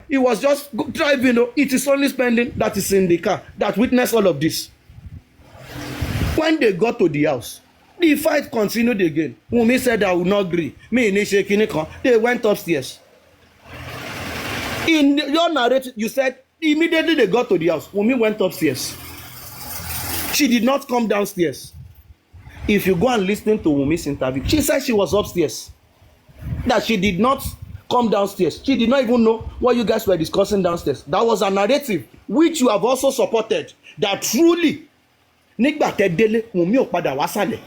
He was just driving. It is only Spending that is in the car that witnessed all of this. When they got to the house, the fight continued again. Wunmi said, I will not agree. They went upstairs. In your narrative, you said immediately they got to the house, Wunmi went upstairs. She did not come downstairs. If you go and listen to Wunmi's interview, she said she was upstairs. That she did not come downstairs. She did not even know what you guys were discussing downstairs. That was a narrative which you have also supported. That truly, nígbà tẹ́ délé, Wunmi ò padà wá sálẹ̀.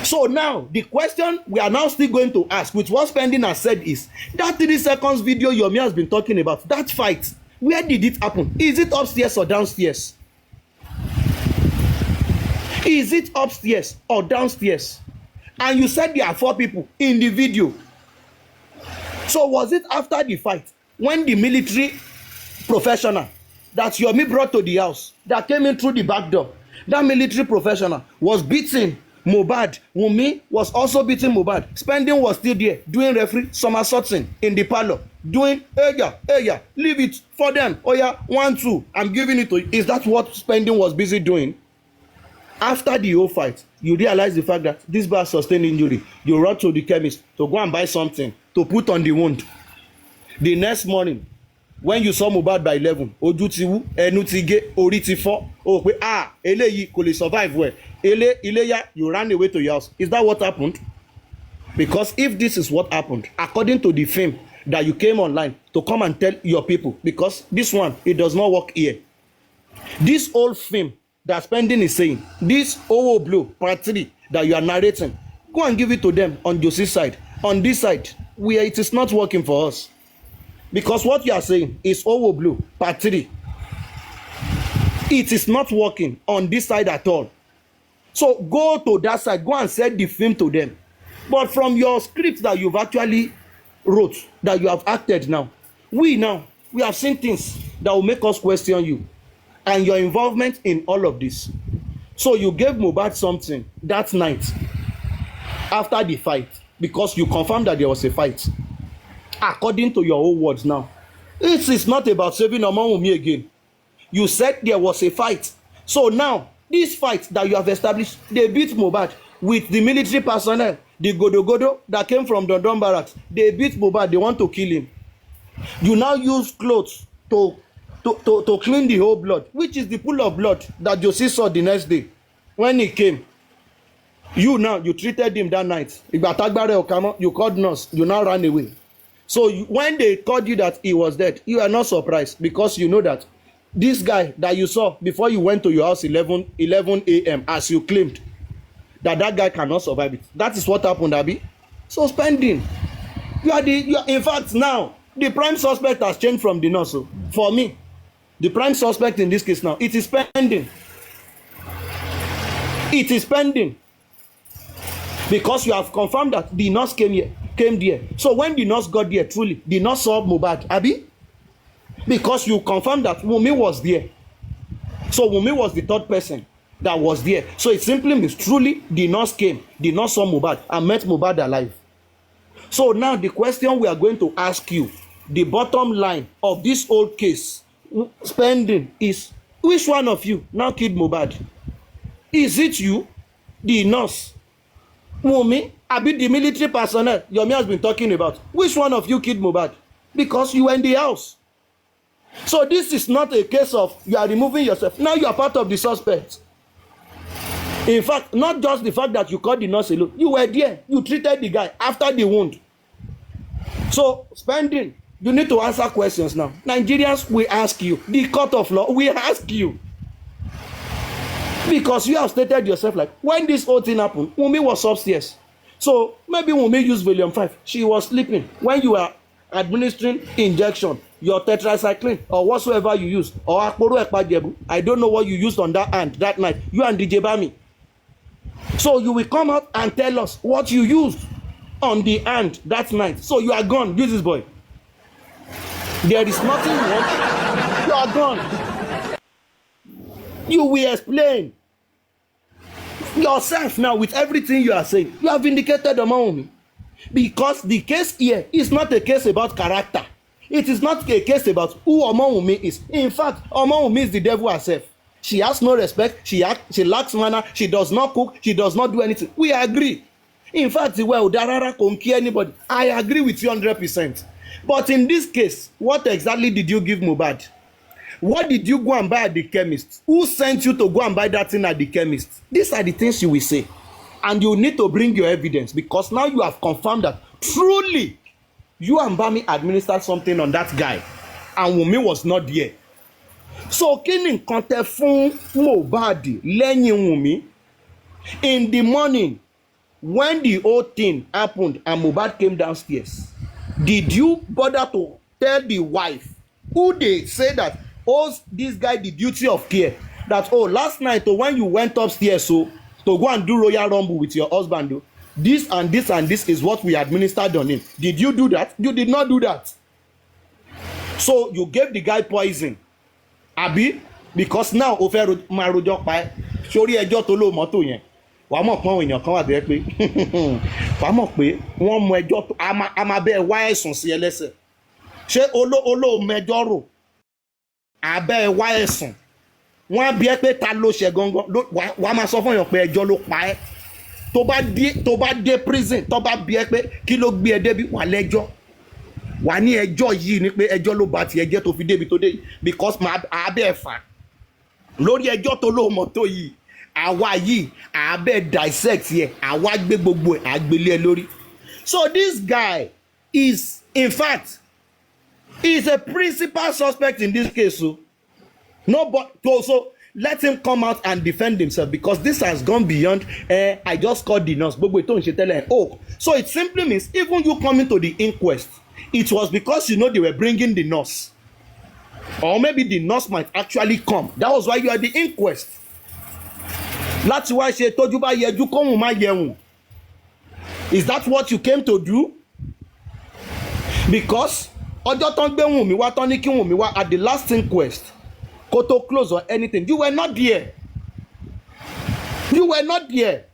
So now, the question we are now still going to ask, with what Spending has said, is that 3 seconds video Yomi has been talking about, that fight, where did it happen? Is it upstairs or downstairs? Is it upstairs or downstairs? And you said there are 4 people in the video. So was it after the fight, when the military professional that Yomi brought to the house, that came in through the back door, that military professional was beating Mohbad? Wunmi was also beating Mohbad. Spending was still there doing referee somersaulting in the parlor, doing yeah, leave it for them. Oh yeah, 1, 2, I'm giving it to you. Is that what Spending was busy doing? After the whole fight, you realize the fact that this boy sustained injury. You run to the chemist to go and buy something to put on the wound. The next morning, when you saw Mohbad by 11, ojú ti wú, ẹnu ti gé, orí ti fọ́, o pé eléyìí kò lè survive well. Iléyá, you ran away to your house. Is that what happened? Because if this is what happened, according to the film that you came online to come and tell your people, because this one, it does not work here. This old film that Spending is saying, this Owo Blue part 3 that you are narrating, go and give it to them on Josie's side. On this side, where it is not working for us. Because what you are saying is Owo Blue part 3. It is not working on this side at all. So go to that side, go and send the film to them. But from your script that you've actually wrote, that you have acted now, we have seen things that will make us question you and your involvement in all of this. So you gave Mohbad something that night after the fight, because you confirmed that there was a fight. According to your own words now, this is not about saving Wunmi again. You said there was a fight. So now, this fight that you have established, they beat Mohbad with the military personnel, the godo that came from Dondon Barracks. They beat Mohbad, they want to kill him. You now use clothes to clean the whole blood, which is the pool of blood that Josie saw the next day when he came. You treated him that night. You called nurse, you now ran away. So when they told you that he was dead, you are not surprised, because you know that this guy that you saw before you went to your house 11 a.m. as you claimed, that guy cannot survive it. That is what happened, Abi. So Spending, you are in fact now the prime suspect has changed from the nurse. So for me, the prime suspect in this case now, it is Spending. It is Spending. Because you have confirmed that the nurse came there. So when the nurse got there, truly, the nurse saw Mohbad, Abi? Because you confirmed that Wunmi was there. So Wunmi was the third person that was there. So it simply means truly the nurse came, the nurse saw Mohbad and met Mohbad alive. So now the question we are going to ask you, the bottom line of this whole case, Spending, is which one of you now killed Mohbad? Is it you, the nurse, Wunmi, Abi, the military personnel Yomi has been talking about? Which one of you killed Mohbad? Because you were in the house. So this is not a case of you are removing yourself. Now you are part of the suspect. In fact, not just the fact that you called the nurse alone. You were there. You treated the guy after the wound. So Spending, you need to answer questions now. Nigerians, we ask you. The court of law, we ask you. Because you have stated yourself like, when this whole thing happened, Wunmi was upstairs. So maybe Wunmi used Valium 5. She was sleeping. When you are administering injection, your tetracycline or whatsoever you use, or akporo ekpajebu, I don't know what you used on that hand that night, you and DJ Bami. So you will come out and tell us what you used on the hand that night. So you are gone. Use this boy. There is nothing you want. You are gone. You will explain yourself now with everything you are saying. You have vindicated Wunmi. Because the case here is not a case about character. It is not a case about who Omowunmi is. In fact, Omowunmi is the devil herself. She has no respect. She lacks manner. She does not cook. She does not do anything. We agree. In fact, well, Darara can't care anybody. I agree with you 100%. But in this case, what exactly did you give Mohbad? What did you go and buy at the chemist? Who sent you to go and buy that thing at the chemist? These are the things you will say. And you need to bring your evidence, because now you have confirmed that truly you and Bami administered something on that guy and Wunmi was not there. So kí ni nǹkan tẹ́ fún Mohbad lẹ́yìn Wunmi? In the morning when the whole thing happened and Mohbad came downstairs, did you bother to tell the wife, who they say that owes this guy the duty of care, that last night when you went upstairs to go and do royal rumble with your husband, this and this and this is what we administered on him? Did you do that? You did not do that. So you gave the guy poison, abi, because now o fẹ́ máa rojọ́ pa ẹ́ sórí ẹjọ́ tó lò mọ́tò yẹn. Wàá mọ̀ pọ́n èèyàn kan wà bẹ́ẹ̀ pé wàá mọ̀ pé wọ́n mú ẹjọ́ tó a máa bẹ́ẹ̀ wá ẹ̀sùn sí ẹlẹ́sẹ̀. Ṣé olóòmẹjọ́ rò abẹ́ wá ẹ̀sùn? Wọ́n á bí ẹ pé ta ló ṣe gangan, wàá máa sọ fún èèyàn pé ẹjọ́ ló pa ẹ́. Tó bá dé prison, tó bá bí ẹ pé kí ló gbé ẹ débi, wà lẹ́jọ́. Wà ní ẹjọ́ yìí ni pé ẹjọ́ ló bá ti ẹjẹ́ tó fi débi tó dé yìí, because abẹ́ ẹ̀fà lórí ẹjọ́ tó lò mọ́tò yìí, àwa yìí abẹ́ dissect yẹ, àwa gbé gbogbo ẹ̀ àgbélé ẹ lórí. So this guy is, in fact, is a principal suspect in this case. So nobody, so let him come out and defend himself, because this has gone beyond I just called the nurse. So it simply means even you coming to the inquest, it was because you know they were bringing the nurse, or maybe the nurse might actually come. That was why you are at the inquest. Láti wá ṣe tójú bá yẹjú kóhùn má yẹ̀hùn. Is that what you came to do? Because ọjọ́ tán gbé Wunmi wá tán ní kí Wunmi wá at the last inquest, kó tó close or anything, you were not there. You were not there.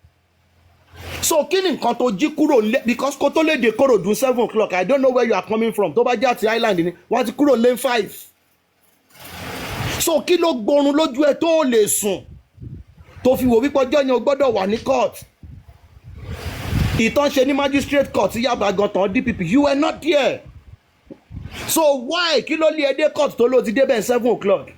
So kí ni nǹkan tó jí kúrò nílé, because kó tó lè dé Kòròdú 7 o'clock, I don't know where you are coming from. Tó bá jẹ́ àti island ni wọ́n ti kúrò lane 5. So kí ló gbórun lójú ẹ tó lè sùn tó fi wò wípé ọjọ́ yẹn o gbọ́dọ̀ wà ní court? Ìtàn ṣe ní magistrate court Yaba gan tán DPP, you were not there. So why kí ló lé ẹ dé court tó ló ti débẹ̀ 7 o'clock?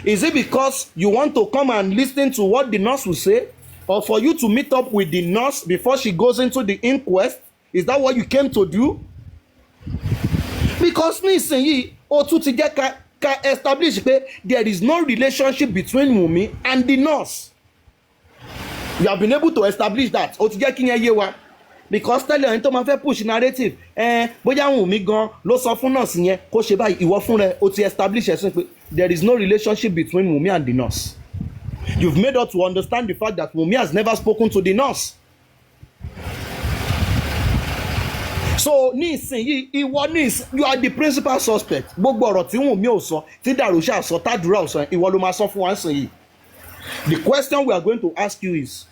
Is it because you want to come and listen to what the nurse will say, or for you to meet up with the nurse before she goes into the inquest? Is that what you came to do? Because nísìnyí o tún ti jẹ́ ká establish pé there is no relationship between Wunmi and the nurse. You have been able to establish that. O ti jẹ́ kí yẹn yé wa. Because tẹ́lẹ̀ ẹni tó máa fẹ́ push narrative bóyá Wunmi gan ló sọ fún nurse yẹn kó ṣe báyìí, ìwọ fún rẹ o ti establish ẹ̀sìn pé there is no relationship between Wunmi and the nurse. You've made us to understand the fact that Wunmi has never spoken to the nurse. So nísìnyí ìwọ you are the principal suspect. Gbogbo ọ̀rọ̀ tí Wunmi ò sọ, tí Darusha sọ, tádùrà ò sọ, ìwọ ló máa sọ fún wa nísìnyí. The question we are going to ask you is,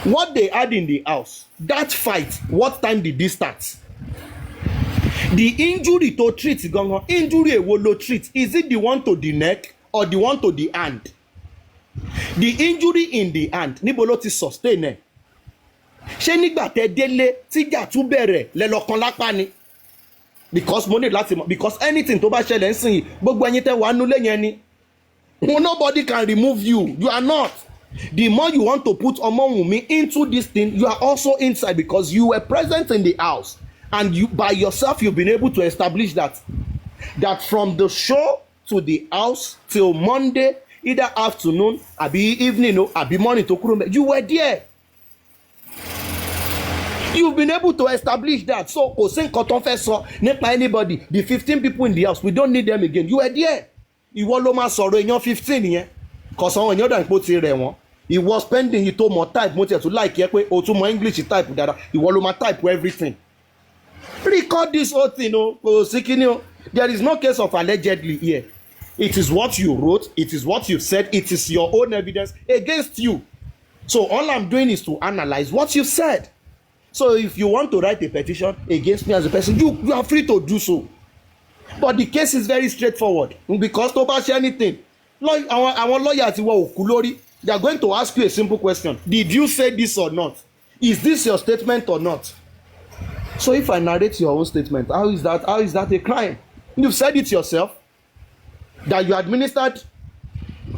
what they had in the house, that fight, what time did this start? The injury to treat gangan, injury èwo ló treat? Is it the one to the neck or the one to the hand? The injury in the hand, níbo ló ti sustain ẹ̀? Ṣé nígbà tẹ́ délé tíjà tún bẹ̀rẹ̀ lẹ́lọ́kan lápá ni? Because mo ní láti mọ̀, because anything tó bá ṣẹlẹ̀ ń sìn yìí, gbogbo ẹ̀yin tẹ́ wà nulẹ̀ yẹn ni. Nobody can remove you. You are not. The more you want to put Omowunmi into this thing, you are also inside, because you were present in the house, and you by yourself you've been able to establish that from the show to the house till Monday, either afternoon, abi evening, or abi morning to kúrò, you were there. You've been able to establish that. So kò sí nǹkan tó fẹ́ sọ nípa anybody. The 15 people in the house, we don't need them again. You were there. Ìwọ ló máa sọ̀rọ̀ èèyàn 15 yẹn. Kọ̀sán èèyàn dà nípò ti rẹ̀ wọ́n. Ìwọ spending yìí tó mọ̀ type, mo tiẹ̀ tún like yẹ pé o tún mọ̀ English type dáadáa. Ìwọ ló máa type everything. Record this whole thing o. Kò sí kíní o. There is no case of allegedly here. It is what you wrote. It is what you said. It is your own evidence against you. So all I'm doing is to analyze what you said. So if you want to write a petition against me as a person, you are free to do so. But the case is very straightforward, because tó bá ṣe anything, àwọn lawyer ti wọ òkú lórí, they are going to ask you a simple question: did you say this or not? Is this your statement or not? So if I narrate your own statement, how is that a crime? You've said it yourself that you administered,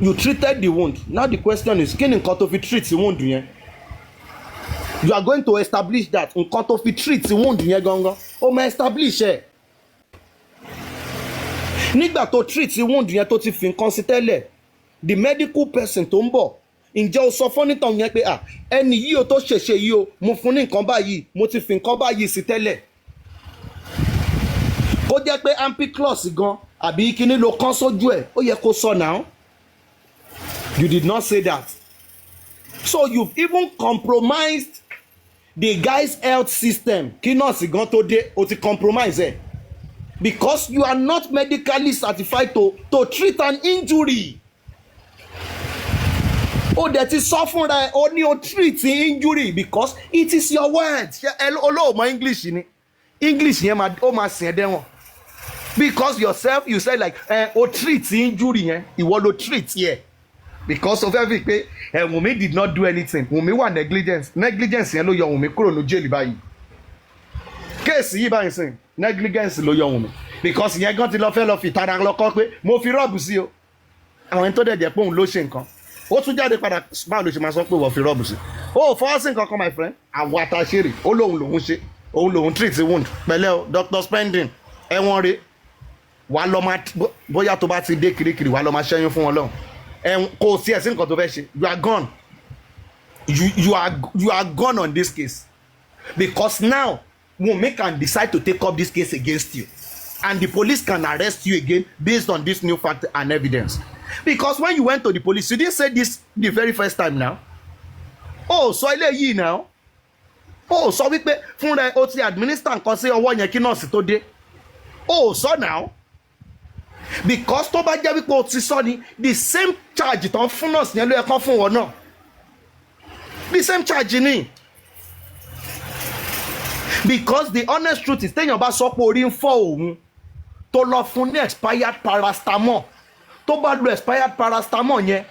you treated the wound. Now the question is, kí ni nǹkan tó fi treat the wound yẹn? You are going to establish that nǹkan tó fi treat the wound yẹn gangan, ó máa establish ẹ̀. Nígbà tó treat the wound yẹn tó ti fi nǹkan sí tẹ́lẹ̀, the medical person tó ń bọ̀, ǹjẹ́ o sọ fún onítàn yẹn pé ẹni yìí o tó ṣèṣe yìí o, mo fún ní nǹkan báyìí, mo ti fi nǹkan báyìí sí tẹ́lẹ̀. Kó jẹ́ pé ampiclox gan àbí kíní ló kán sójú ẹ̀, ó yẹ kó sọ now. You did not say that. So you've even compromised the guy's health system. Kí nọ́ọ̀sì gan tó dé, o ti compromise ẹ̀. Because you are not medically certified to treat an injury. O dẹ̀ ti sọ fúnra ẹ̀, o ní o treat injury because it is your word. Olóòmọ English ni. English yẹn ó máa sìn ẹ́ dẹ́wọ̀n. Because yourself you say like o treat injury yẹn, ìwọ ló treat yẹ. Because of everything pé Wunmi did not do anything. Wunmi wà negligence yẹn ló yọ Wunmi kúrò ní jail báyìí. Kéèsì yìí báyìí sìn negligence ló yọ Wunmi. Because ìyẹn gan ti lọ fẹ́ lọ fi tara lọ́kọ́ pé mo fi rọ́ọ̀bù sí o. Àwọn ẹni tó dẹ̀ jẹ́ pé òun ló ṣe nǹkan. Ó tún jáde padà báwo ló ṣe máa sọ pé wọ́n fi rọ́ọ̀bù sí. Ó fọwọ́ sí nǹkan kan my friend. Àwọn àtàṣeré ó lòun ṣe. Òun lòun treat wound. Pẹ̀lẹ́ o Dr. Spending ẹ̀wọ̀n rẹ̀ wà lọ́ máa bóyá tó bá ti dé kirikiri wà lọ́ máa ṣẹ́yún fún wọn lọ́hùn. Kò sí ẹ̀sìn nǹkan tó fẹ́ ṣe. You are gone. You are gone on this case. Because now Wunmi can decide to take up this case against you. And the police can arrest you again based on this new fact and evidence. Because when you went to the police, you didn't say this the very first time now. Oh, so eléyìí now. Oh, so wípé fúnra o ti administer nǹkan sí ọwọ́ yẹn kí nọ́ọ̀sì tó dé. Oh, so now. Because tó bá jẹ́ wípé o ti sọ ni the same charge tán fún nọ́ọ̀sì yẹn ló yẹ kán fún wọn náà. The same charge ni. Because the honest truth is téèyàn bá sọ pé orí ń fọ́ òun tó lọ fún ní expired paracetamol, tó bá lo expired paracetamol yẹn,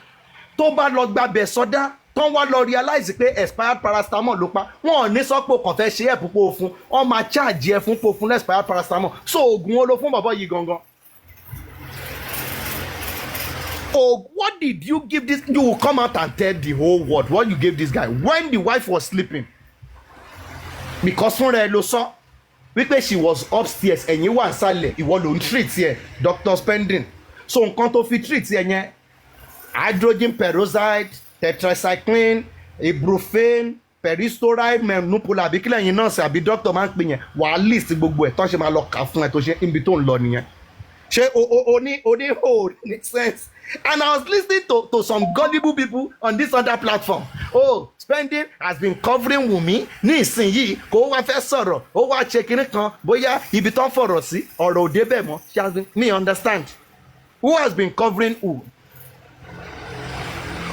tó bá lọ gbàbẹ̀ sọdá tán wá lọ realize pé expired paracetamol ló pa, wọn ò ní sọ pé kàn fẹ́ ṣe ẹ̀ púpọ̀ fún, wọn máa charge ẹ fún pò fún expired paracetamol. So oògùn wo ló fún bàbá yìí gangan? Oh, what did you give this? You will come out and tell the whole world what you gave this guy when the wife was sleeping. Because fúnra ẹ ló sọ wípé she was upstairs, ẹ̀yin wà nsàlẹ̀, ìwọ ló ń treat yẹ Dr. Spending. So nǹkan tó fi treat yẹ yẹn hydrogen peroxide, tetracycline, ibuprofen, peristoride, menopula àbí kílẹ̀ yín náà sí àbí doctor máa ń pè yẹn wà á list gbogbo ẹ̀ tán ṣe máa lọ kà fún ẹ tó ṣe níbi tó ń lọ nìyẹn. Ṣé o ní make sense? And I was listening to some gullible people on this other platform. Oh, Spending has been covering Wunmi ní ìsinyìí kó wá fẹ́ sọ̀rọ̀ ó wá ṣe kinní kan bóyá ibi tán fọ̀rọ̀ sí ọ̀rọ̀ òde bẹ́ẹ̀ mọ́. She has been, me understand. Who has been covering who?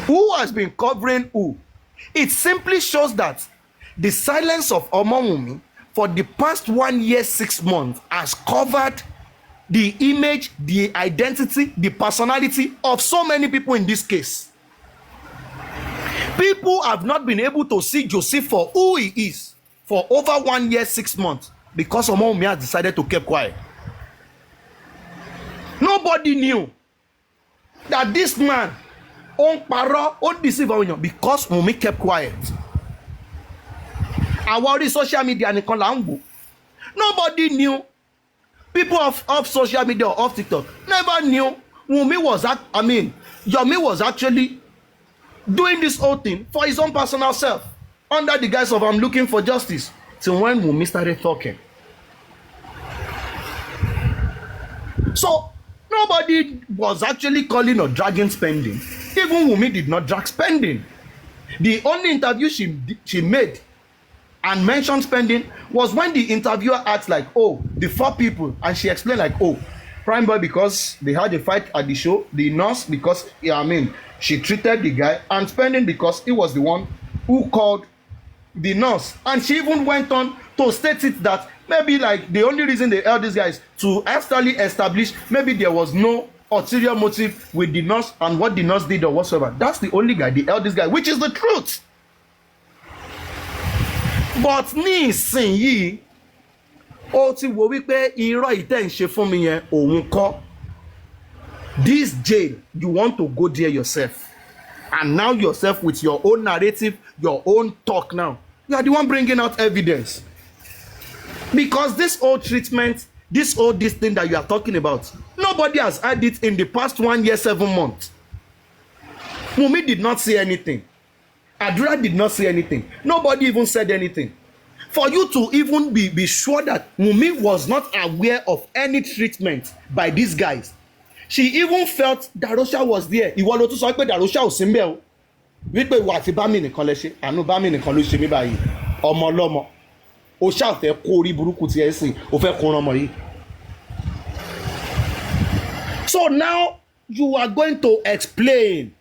Who has been covering who? It simply shows that the silence of Omo Wunmi for the past 1 year 6 months has covered the image, the identity, the personality of so many people in this case. People have not been able to see Joseph for who he is for over 1 year 6 months because Omo Wunmi has decided to keep quiet. Nobody knew that this man on parọ́ ó deceive àwọn because Wunmi kept quiet. Àwọn orí social media nìkan là ń wò. Nobody knew. People of social media or of TikTok never knew Yomi was actually doing this whole thing for his own personal self under the guise of I'm looking for justice. Till when Wunmi started talking. So nobody was actually calling or dragging Spending. Even Wunmi did not drag Spending. The only interview she made and mentioned Spending was when the interviewer asked like, oh, the 4 people, and she explained like, oh, Prime Boy because they had a fight at the show, the nurse because she treated the guy, and Spending because he was the one who called the nurse, and she even went on to state it that maybe like the only reason they held this guy is to actually establish maybe there was no ulterior motive with the nurse and what the nurse did or whatsoever. That's the only guy they held this guy, which is the truth. But ní ìsinyìí ó ti wò wípé irọ́ ìtẹ́ ń ṣe fún mi yẹn òun kọ́. This jail, you want to go there yourself, and now yourself with your own narrative, your own talk now, you are the one bringing out evidence. Because this old treatment, this thing that you are talking about, nobody has had it in the past 1 year 7 months. Wunmi did not say anything. Adura did not say anything. Nobody even said anything. For you to even be sure that Wunmi was not aware of any treatment by these guys. She even felt Darosha was there. Ìwọ ló tún sọ pé Darosha ò sí ńbẹ̀ o. Wípé ìwà àti Bámi nìkan lẹ ṣe. Àánú Bámi nìkan ló ṣe mí báyìí. Ọmọ ọlọ́mọ. O ṣáà fẹ́ kó orí burúkú tiẹ̀ sìn. O fẹ́ kó ọmọ yìí. So now you are going to explain.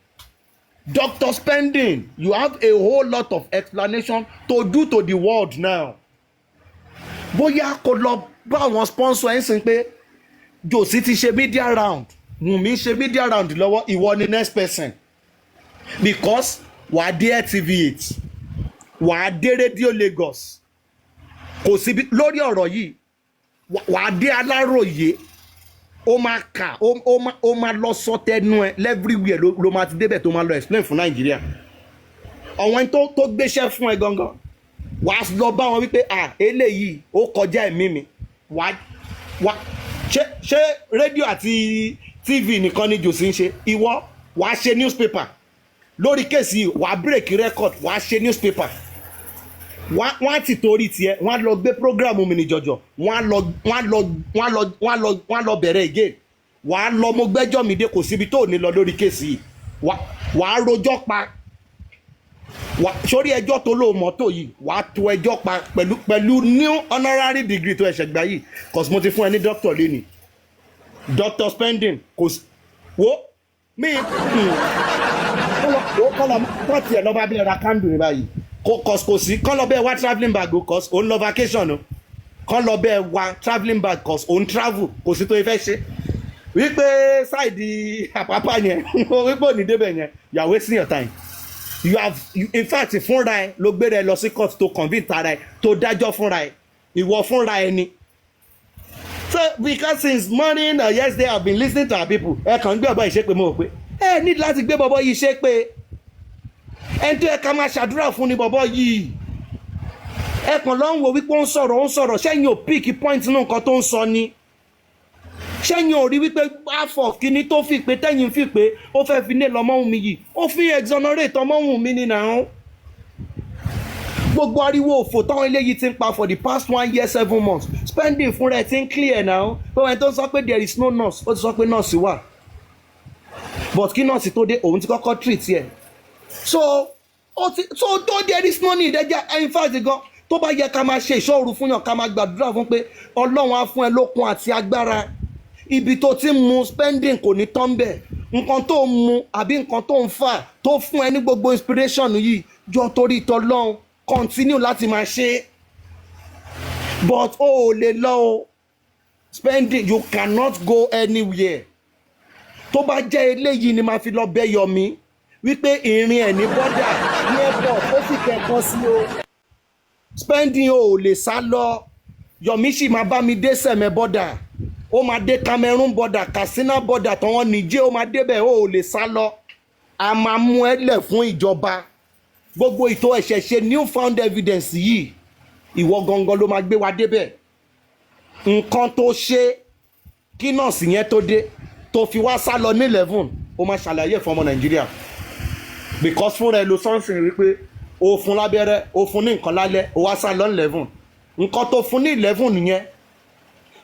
Dr. Spending, you have a whole lot of explanation to do to the world now. Bóyá kò lọ bá àwọn sponsor ẹ̀ sìn pé Josie ti ṣe media round. Wunmi ṣe media round lọ́wọ́, ìwọ ni next person. Because wàá dé TV8, wàá dé Radio Lagos, kò síbi lórí ọ̀rọ̀ yìí, wàá dé Aláròyé, ó máa kà, ó máa lọ sọ tẹnu ẹ everywhere ló máa ti débẹ̀ tó máa lọ explain fún Nàìjíríà. Àwọn tó gbéṣẹ́ fún ẹ gangan, wàá lọ bá wọn wípé eléyìí ó kọjá ẹ̀mí mi, wàá ṣé rédíò àti TV nìkan ni Josie ń ṣe. Ìwọ wàá ṣe newspaper lórí kéèsì, wàá break record, wàá ṣe newspaper. Wọ́n á ti torí tiẹ̀, wọ́n á lọ gbé program mi ní jọjọ, wọ́n á lọ bẹ̀rẹ̀ again. Wàá lọ mo gbẹ́jọ́ mi dé, kò síbi tó ní lọ lórí kéèsì yìí. Wàá rojọ́ pa. Sórí ẹjọ́ tó lò mọ́tò yìí, wàá to ẹjọ́ pa pẹ̀lú new honorary degree tó ẹ̀ṣẹ̀ gbà yìí. Cause mo ti fún ẹ ní doctor lẹ́ni. Dr. Spending kò sí. Wo mi kọ́ lọ pọ́ọ̀tì ẹ̀ lọ́ba bí ẹ ra candle ní báyìí. Kò sí kọ́ lọ bẹ́ẹ̀ wá travelling bag o, cause òun lọ vacation o. Kọ́ lọ bẹ́ẹ̀ wá travelling bag cause òun travel, kò sí tó ifẹ́ ṣe. Wípé sáìdì àpápá yẹn, wípé òní débẹ̀ yẹn, you are wasting your time. In fact fúnra ẹ ló gbé rẹ lọ sí court tó convince ara ẹ tó dájọ́ fúnra ẹ, ìwọ fúnra ẹ ni. So because since morning or yesterday I have been listening to our people, ẹ kàn ń gbé ọ̀bọ ìṣépè mọ́ pé ẹ ní láti gbé bọ́bọ́ yìí ṣépè. Ẹni tó yẹ ká máa ṣàdúrà fún ni bọ́bọ́ yìí. Ẹ kàn lọ ń wo wípé ó ń sọ̀rọ̀ ṣẹ́yìn ò pick point nínú nǹkan tó ń sọ ni. Ṣẹ́yìn ò rí wípé àfọ̀ kíní tó fi pé tẹ́yìn fi pé ó fẹ́ fi ní lọ́mọ́hùn mi yìí, ó fi exonerate ọmọ́hùn mi ní nàá. Gbogbo ariwo òfò táwọn eléyìí ti ń pa for the past 1 year 7 months. Spending fúnra ẹ̀ ti ń clear now. Tó ẹni tó sọ pé there is no nurse, ó ti sọ pé nurse wà. But kí nurse tó dé, òun ti kọ́kọ́ treat yẹ. So though there is no need, in fact gan, tó bá yẹ ká máa ṣe ìṣọ́ru fún yàn, ká máa gbàdúrà fún pé Ọlọ́run á fún ẹ lókun àti agbára. Ibi tó ti ń mu Spending kò ní tán bẹ́ẹ̀. Nǹkan tó ń mu àbí nǹkan tó ń fà tó fún ẹ ní gbogbo inspiration yìí, jọ torí t'Ọlọ́run continue láti máa ṣe. But ò lè lọ o. Spending, you cannot go anywhere. Tó bá jẹ́ eléyìí ni máa fi lọ bẹ́ Yọ̀mí wípé ìrìn ẹ̀ ní bọ́dà ní airport ó sì kẹ́kọ̀ọ́ sí o. Spending ò lè sá lọ. Yọ̀mí sì máa bá mi dé Sẹ̀mẹ̀ bọ́dà, ó máa dé Cameroon bọ́dà, Katsina bọ́dà, tọ́wọ́n Niger, ó máa débẹ̀, ó lè sá lọ. A máa mú ẹ lẹ̀ fún ìjọba. Gbogbo ìtò ẹ̀ṣẹ̀ ṣe new found evidence yìí, ìwọ gangan ló máa gbé wa débẹ̀. Nǹkan tó ṣe kí nọ́ọ̀sì yẹn tó dé tó fi wá sá lọ ní 11, ó máa ṣàlàyé fún ọmọ Nàìjíríà. Because fúnra ẹ ló sọ́nsìn wípé o fún lábẹ́rẹ́, o fún ní nǹkan lálẹ́, o wá sá lọ ní 11. Nǹkan tó fún ní 11 nìyẹn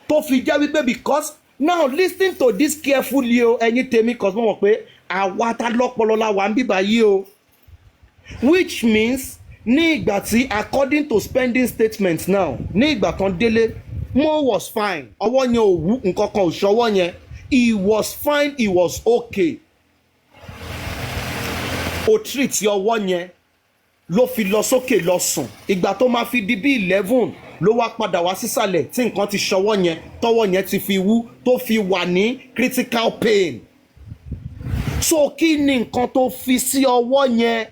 tó fi jẹ́ wípé because now listen to this carefully o ẹ̀yin tèmi, cause mo mọ̀ pé àwa ta lọ́pọlọ la wà ń bíbá yìí o. Which means ní ìgbà tí according to Spending statement now, ní ìgbà kan délé, Mo was fine, ọwọ́ yẹn ò wú, nǹkan kan ò ṣọwọ́ yẹn, he was fine, he was okay. O treat ọwọ́ yẹn, ló fi lọ sókè lọ sùn ìgbà tó máa fi di bí 11 ló wá padà wá sísàlẹ̀ tí nǹkan ti ṣọwọ́ yẹn tọwọ́ yẹn ti fi wú tó fi wà ní critical pain. So kí ni nǹkan tó fi sí ọwọ́ yẹn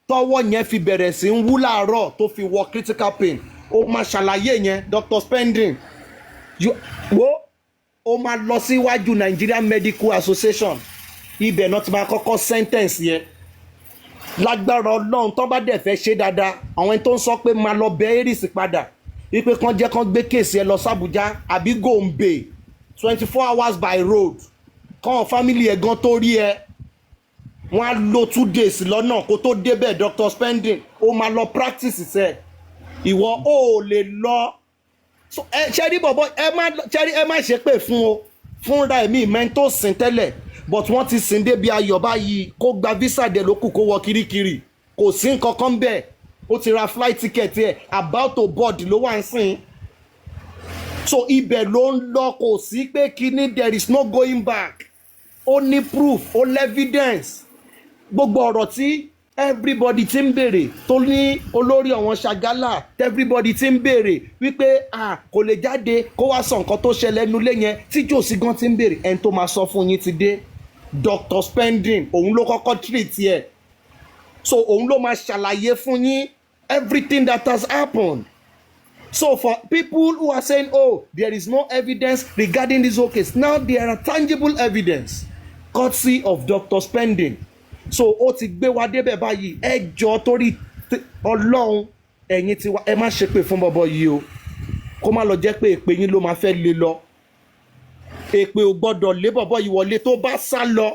tọwọ́ yẹn fi bẹ̀rẹ̀ sí ń wú láàárọ̀ tó fi wọ critical pain? Ó máa ṣàlàyé yẹn Dr. Spending ó máa lọ síwájú Nigerian Medical Association, ibẹ̀ náà ti máa kọ́kọ́ sentence yẹn. Lágbára Ọlọ́run tó bá dẹ̀ fẹ́ ṣe dáadáa, àwọn tó ń sọ pé máa lọ bẹ Eris padà wípé kán jẹ́ kán gbé kéèsì ẹ lọ sàbújá àbí Gombe 24 hours by road, kán family ẹ̀ gan tó rí ẹ wọ́n á lo 2 days lọ́nà kó tó débẹ̀. Dr. Spending ó máa lọ practice sẹ́, ìwọ ò lè lọ. Ṣẹ́rí bọ̀bọ̀ ẹ má ṣe pé fún o fúnra ẹ̀mí mẹ́ńtò sìn tẹ́lẹ̀, but wọ́n ti sìn débi ayọ̀ báyìí kó gba visa dẹ̀ ló kù kó wọ kirikiri, kò sí nǹkan kan bẹ́ẹ̀. Ó ti ra flight ticket ẹ̀ about to board ló wà ń sìn. So ibẹ̀ ló ń lọ, kò sí pé kíní, there is no going back. Ó ní proof, ó ní evidence. Gbogbo ọ̀rọ̀ tí everybody ti ń béèrè tó ní olórí àwọn Ṣàgálà, everybody ti ń béèrè wípé kò lè jáde kó wá sọ nǹkan tó ṣẹlẹ̀ nulẹ̀ yẹn tí jòsí gan ti ń béèrè, ẹni tó máa sọ fún yín ti dé. Dr. Spending òun ló kọ́kọ́ treat ẹ̀, so òun ló máa ṣàlàyé fún yín everything that has happened. So for people who are saying, oh, there is no evidence regarding this whole case, now there are tangible evidence courtesy of Dr. Spending. So ó ti gbé wa débẹ̀ báyìí. Ẹ jọ̀ọ́ torí Ọlọ́run ẹ̀yin ti wá, ẹ má ṣe pé fún bọ́bọ́ yìí o, kó má lọ jẹ́ pé èpè yín ló máa fẹ́ lé lọ. Èpè ò gbọ́dọ̀ lé bọ́bọ́ yìí wọlé, tó bá sá lọ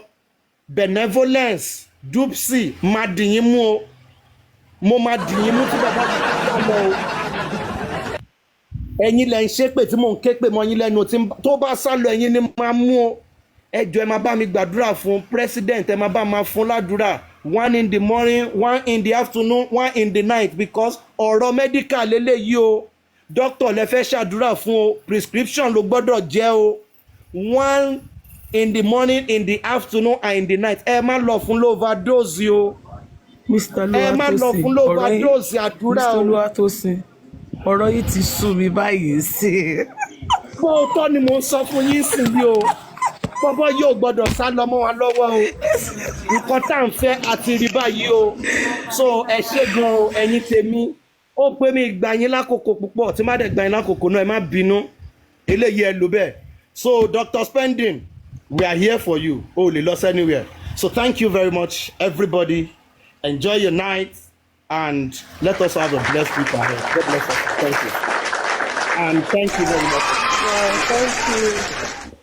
benevolence dupsi máa dìyín mú o, mo máa dìyín mú tí bọ́bọ́ yìí sá lọ o. Ẹ̀yin lẹ ń ṣépè tí mò ń ké pè mọ́ yín lẹ́nu, tó bá sá lọ ẹ̀yin ni máa mú o. Ẹ jọ̀ọ́ ẹ máa bá mi gbàdúrà fún president, ẹ máa bá máa fún ládùúrà, 1 in the morning, 1 in the afternoon, 1 in the night, because ọ̀rọ̀ medical lélẹ́yìí o. Doctor lẹ fẹ́ ṣàdúrà fún o, prescription ló gbọ́dọ̀ jẹ́ o. 1 in the morning, in the afternoon and in the night. Ẹ má lọ fún overdose o. Ẹ má lọ fún overdose àdúrà o. Mr. Olúwatósìn, ọ̀rọ̀ yìí ti sú mi báyìí sí. Fóòtọ́ ni mo ń sọ fún yín sí yìí o. Bọ́bọ́ yóò gbọ́dọ̀ sá lọ mọ́ wa lọ́wọ́ o. Nǹkan tá à ń fẹ́ àti rí báyìí o. So ẹ ṣé gan o ẹ̀yin tèmi. Ó pé mi gbà yín lákòókò púpọ̀, tí má dẹ̀ gbà yín lákòókò náà ẹ má bínú. Eléyìí ẹ lò bẹ́ẹ̀. So Dr. Spending, we are here for you. O lè lọ anywhere. So thank you very much everybody. Enjoy your night and let us have a blessed week ahead. God bless us. Thank you. And thank you very much. Thank you.